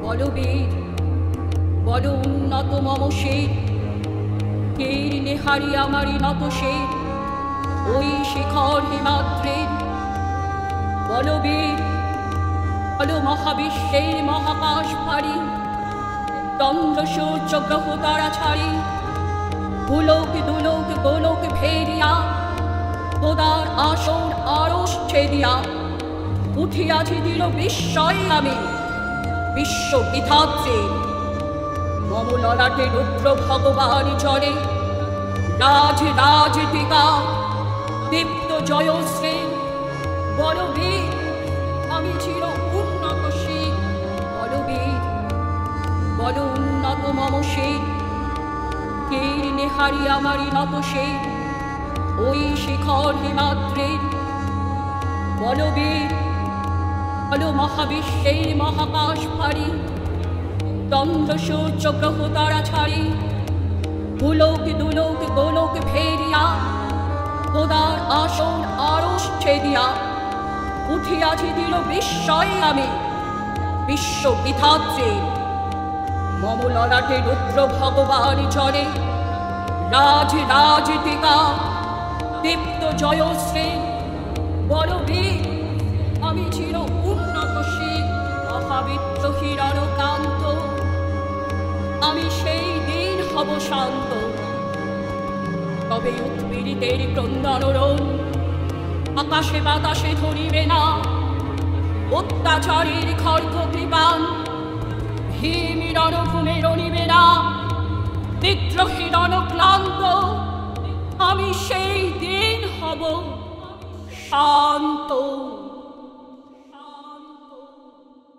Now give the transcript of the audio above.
বলবীর বল উন্নত মম শের, কের নেহারি আমারি নত শের, ওই শিখর হিমাদ্রের। বলবীর বল মহাবিশ্বের মহাকাশ ভারী, চন্দ্র সূর্য গ্রহ তারা ছাড়ি, ভুলোক দুলোক গোলোক ভেরিয়া, খোদার আসন আরশ ছেদিয়া, উঠিয়াছি দিল বিস্ময় আমি বিশ্ব বিধাত্রী। মম ললাটে রুদ্র ভগবান চরে, রাজ রাজ টিকা দীপ্ত জয়শ্রী। বলবীর আমি চির উন্নত শির, বলবীর বল উন্নত মম শির, কের নেহারি আমারি নত শের, ওই শিখর হিমাদ্রের। বলবীর বল মহাবিশ্বের মহাকাশ ভারী, চন্দ্র সূর্য গ্রহ তারা ছাড়ি, ভুলোক দুলোক গোলোক ভেরিয়া, খোদার আসন আরশ ছেদিয়া, উঠিয়াছি দিল বিস্ময় আমি বিশ্ব বিধাত্রী। মম ললাটে রুদ্র ভগবান চরে, রাজ রাজ টিকা দীপ্ত জয়শ্রী। বলবীর আমি চির উন্নত শির, মহাবিত্র হিরণ কান্ত, আমি সেই দিন হব শান্ত। তবে উৎপীড়িতের ক্রন্দনরণ আকাশে বাতাসে ধরিবে না, অত্যাচারের খড়গ কৃপান ভীমি রণভূমে রণিবে না। বিদ্রোহী রণক্লান্ত আমি সেই দিন হব শান্ত।